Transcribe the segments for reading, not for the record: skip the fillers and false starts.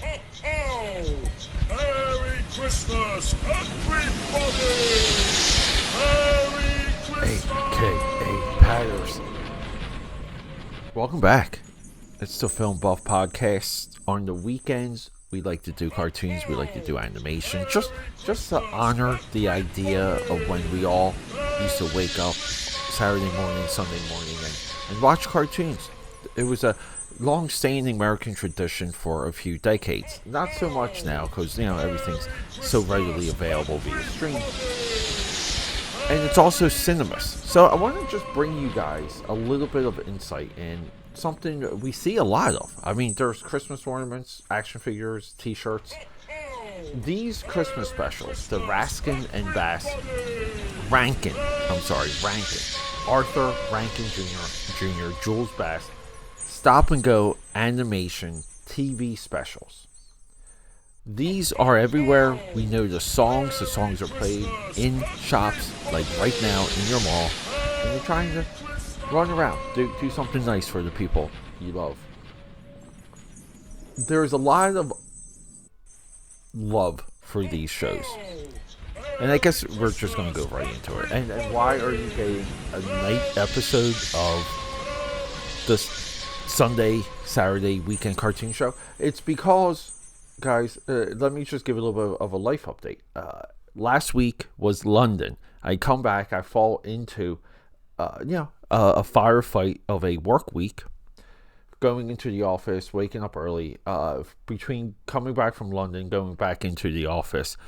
Merry Christmas, everybody! Merry Christmas! AKAPADers. Welcome back. It's the Film Buff Podcast. On the weekends, we like to do cartoons, we like to do animation, just to honor the idea of when we all used to wake up Saturday morning, Sunday morning, and watch cartoons. It was a long-standing American tradition for a few decades. Not so much now, because everything's so readily available via stream. And it's also cinemas. So I want to just bring you guys a little bit of insight in something we see a lot of. I mean, there's Christmas ornaments, action figures, t-shirts. These Christmas specials, the Rankin, Arthur Rankin Jr., Jules Bass, stop and go animation TV specials. These are everywhere. We know the songs are played in shops, like right now in your mall, and you're trying to run around, do something nice for the people you love. There's a lot of love for these shows, and I guess we're just going to go right into it. And why are you getting a night episode of this Sunday, Saturday weekend cartoon show? It's because, guys, let me just give a little bit of a life update. Last week was London. I come back, I fall into a firefight of a work week, going into the office, waking up early, between coming back from London, going back into the office,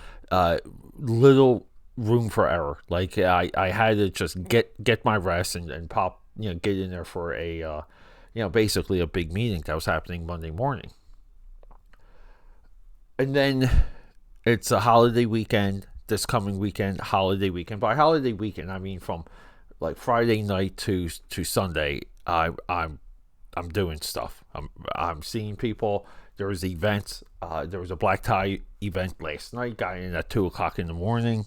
little room for error. Like I had to just get my rest and pop, get in there for a, basically a big meeting that was happening Monday morning. And then it's a holiday weekend, this coming weekend, holiday weekend. By holiday weekend, I mean from like Friday night to Sunday. I'm doing stuff. I'm seeing people. There was events. There was a black tie event last night. Got in at 2:00 in the morning.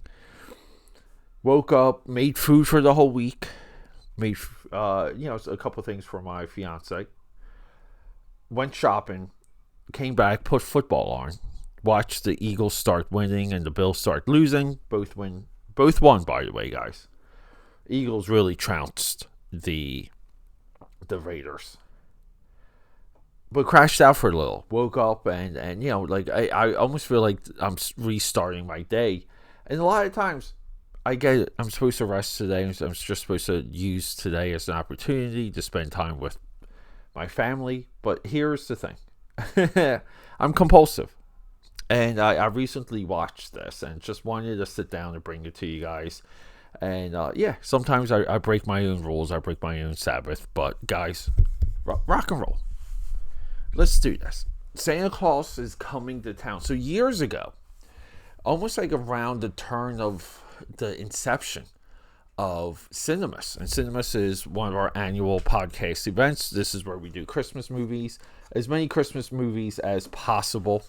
Woke up, made food for the whole week. Made a couple of things for my fiance. Went shopping. Came back. Put football on. Watched the Eagles start winning and the Bills start losing. Both won, by the way, guys. Eagles really trounced the Raiders, but crashed out for a little. Woke up and I almost feel like I'm restarting my day. And a lot of times I get it. I'm supposed to rest today. I'm just supposed to use today as an opportunity to spend time with my family. But here's the thing. I'm compulsive. And I recently watched this and just wanted to sit down and bring it to you guys. And sometimes I break my own rules. I break my own Sabbath. But guys, rock and roll. Let's do this. Santa Claus is coming to town. So years ago, almost like around the turn of the inception of Cinemas. And Cinemas is one of our annual podcast events. This is where we do Christmas movies. As many Christmas movies as possible.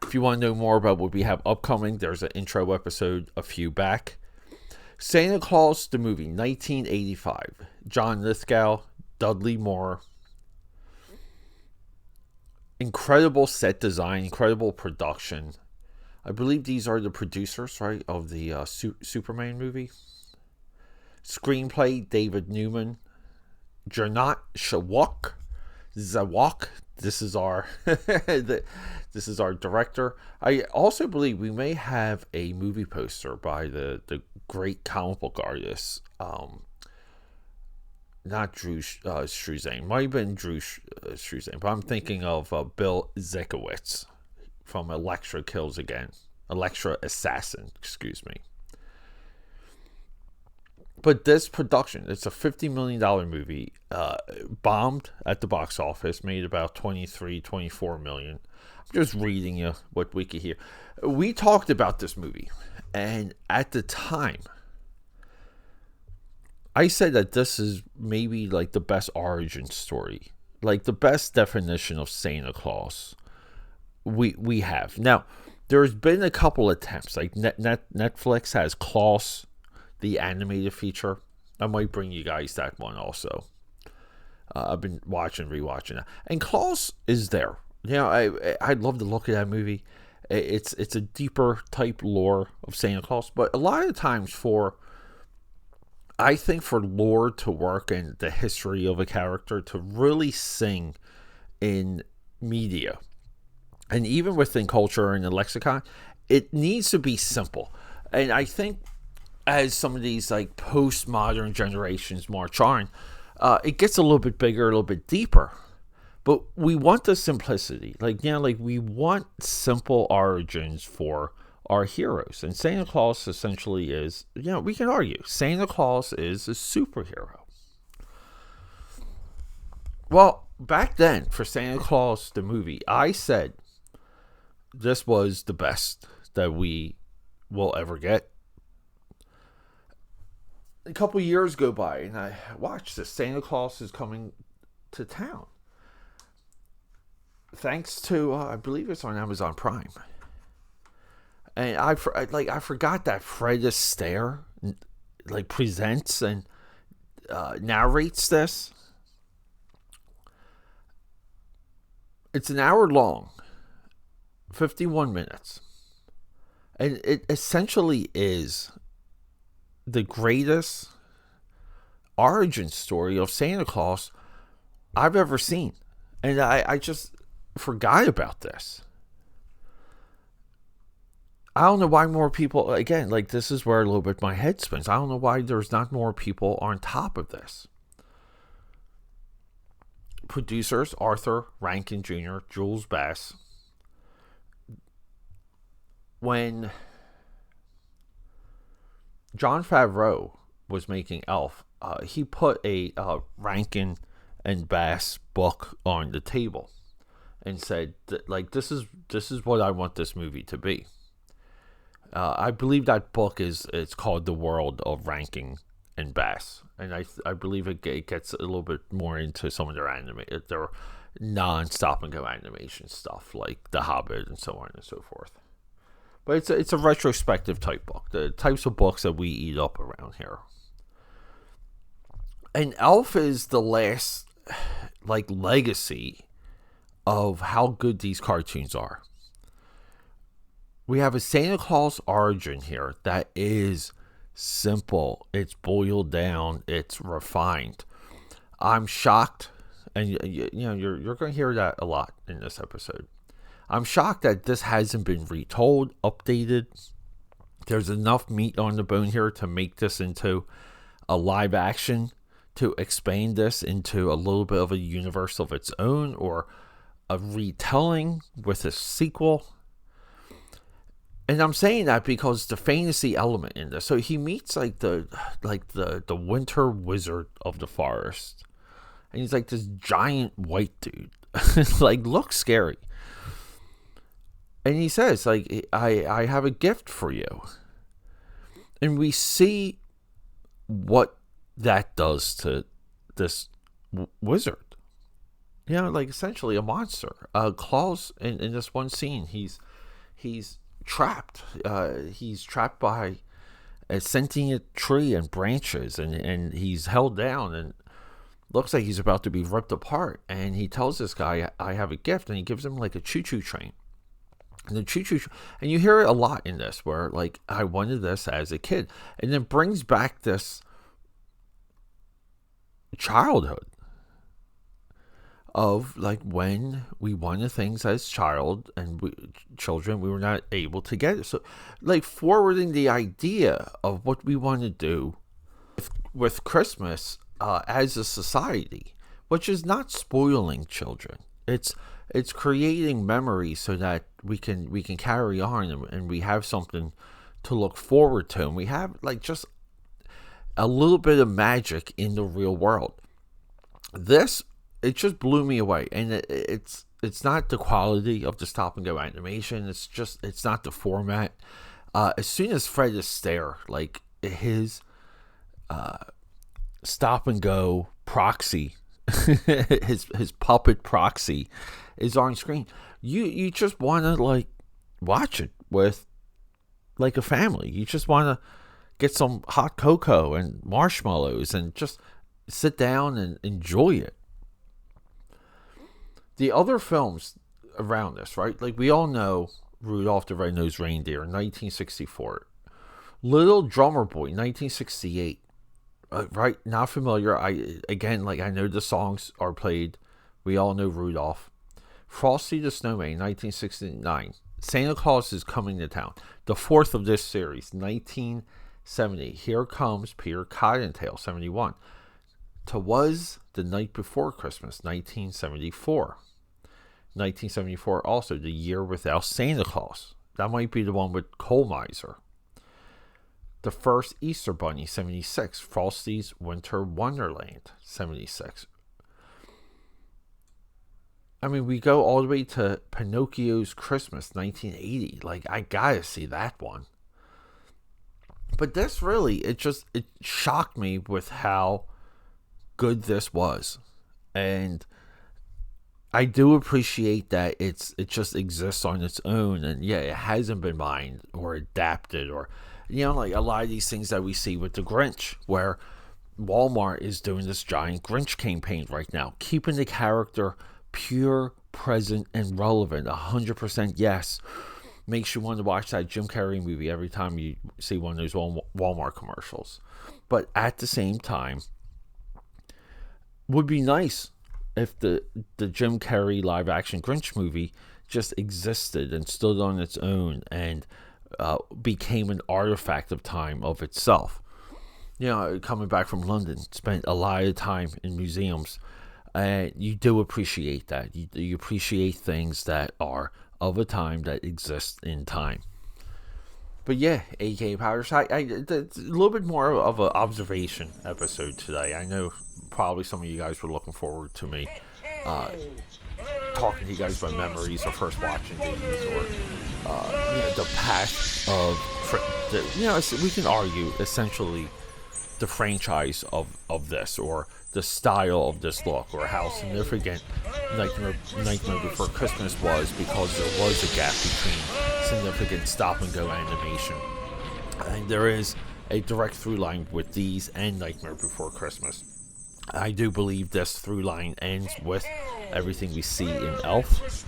If you want to know more about what we have upcoming, there's an intro episode a few back. Santa Claus, the movie, 1985. John Lithgow, Dudley Moore. Incredible set design, incredible production. I believe these are the producers, right, of the Superman movie. Screenplay, David Newman. Gernot Zawak. This is our this is our director. I also believe we may have a movie poster by the great comic book artist, not Drew Struzan. Might have been Drew Struzan, but I'm thinking of Bill Zekowitz from Elektra Assassin, excuse me. But this production, it's a $50 million movie, bombed at the box office, made about 24 million. I'm just reading you what we could hear. We talked about this movie, and at the time, I said that this is maybe like the best origin story, like the best definition of Santa Claus we have. Now, there's been a couple attempts, like Netflix has Claus, the animated feature. I might bring you guys that one also. I've been rewatching that. And Claus is there. I'd love to look at that movie. It's a deeper type lore of Santa Claus, but a lot of times I think for lore to work and the history of a character to really sing in media and even within culture and the lexicon, it needs to be simple. And I think as some of these like postmodern generations march on, it gets a little bit bigger, a little bit deeper. But we want the simplicity. Like we want simple origins for our heroes. And Santa Claus essentially is, we can argue, Santa Claus is a superhero. Well, back then, for Santa Claus, the movie, I said this was the best that we will ever get. A couple years go by, and I watched this. Santa Claus is coming to town. Thanks to, I believe it's on Amazon Prime. And I forgot that Fred Astaire presents and narrates this. It's an hour long, 51 minutes. And it essentially is the greatest origin story of Santa Claus I've ever seen. And I just forgot about this. I don't know why more people, again, this is where a little bit my head spins. I don't know why there's not more people on top of this. Producers, Arthur Rankin Jr., Jules Bass. When Jon Favreau was making Elf, he put a Rankin and Bass book on the table and said, this is what I want this movie to be. I believe that book it's called The World of Rankin and Bass, and I believe it gets a little bit more into some of their non-stop and go animation stuff like The Hobbit and so on and so forth. But it's a retrospective type book, the types of books that we eat up around here. And Elf is the last legacy of how good these cartoons are. We have a Santa Claus origin here that is simple. It's boiled down. It's refined. I'm shocked, and you're going to hear that a lot in this episode. I'm shocked that this hasn't been retold, updated. There's enough meat on the bone here to make this into a live action, to expand this into a little bit of a universe of its own, or a retelling with a sequel. And I'm saying that because the fantasy element in this. So he meets the winter wizard of the forest, and he's like this giant white dude, looks scary. And he says, I have a gift for you. And we see what that does to this wizard. Essentially a monster. Claus, in this one scene, he's trapped. He's trapped by a sentient tree and branches, and he's held down and looks like he's about to be ripped apart. And he tells this guy, I have a gift, and he gives him a choo-choo train. And the choo-choo, and you hear it a lot in this, where I wanted this as a kid, and it brings back this childhood of when we wanted things as children, we were not able to get it. So forwarding the idea of what we want to do with Christmas as a society, which is not spoiling children. It's creating memories so that we can carry on, and we have something to look forward to, and we have just a little bit of magic in the real world. It just blew me away, and it's not the quality of the stop and go animation. It's not the format. As soon as Fred Astaire, his stop and go proxy, his puppet proxy is on screen, you just want to watch it with a family. You just want to get some hot cocoa and marshmallows and just sit down and enjoy it. The other films around this, right? Like, we all know Rudolph the Red-Nosed Reindeer, 1964. Little Drummer Boy, 1968. Right? Not familiar. I know the songs are played. We all know Rudolph. Frosty the Snowman, 1969. Santa Claus is Coming to Town. The fourth of this series, 1970. Here Comes Peter Cottontail, 71. 'Twas the Night Before Christmas, 1974. 1974 also, The Year Without Santa Claus. That might be the one with Coal Miser. The First Easter Bunny, 76. Frosty's Winter Wonderland, 76. I mean, we go all the way to Pinocchio's Christmas, 1980. Like, I gotta see that one. But this really, it shocked me with how good this was. And I do appreciate that it just exists on its own. And yeah, it hasn't been mined or adapted, or, like a lot of these things that we see with the Grinch, where Walmart is doing this giant Grinch campaign right now, keeping the character pure, present, and relevant. 100% yes. Makes you want to watch that Jim Carrey movie every time you see one of those Walmart commercials. But at the same time, would be nice if the Jim Carrey live action Grinch movie just existed and stood on its own and became an artifact of time of itself. Coming back from London, spent a lot of time in museums. And you do appreciate that. You appreciate things that are of a time that exist in time. But yeah, AKA Powders, it's a little bit more of an observation episode today. I know probably some of you guys were looking forward to me talking to you guys about memories of first watching these, or the past of, we can argue essentially the franchise of this, or the style of this look, or how significant Nightmare Before Christmas was, because there was a gap between significant stop-and-go animation. And there is a direct through line with these and Nightmare Before Christmas. I do believe this through line ends with everything we see in Elf,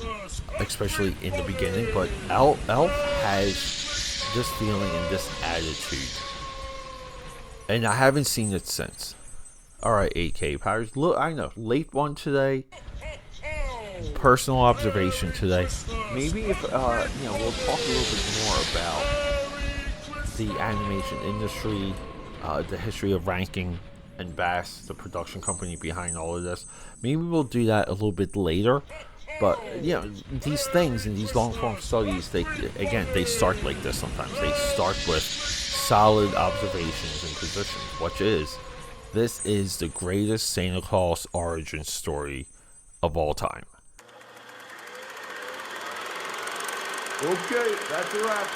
especially in the beginning, but Elf has this feeling and this attitude. And I haven't seen it since. Alright, 8K Powers. Look, I know, late one today. Personal observation today. Maybe if, we'll talk a little bit more about the animation industry, the history of Rankin and Bass, the production company behind all of this. Maybe we'll do that a little bit later. But, these things in these long-form studies, they start like this sometimes. They start with solid observations and positions, which is, this is the greatest Santa Claus origin story of all time. Okay, that's a wrap.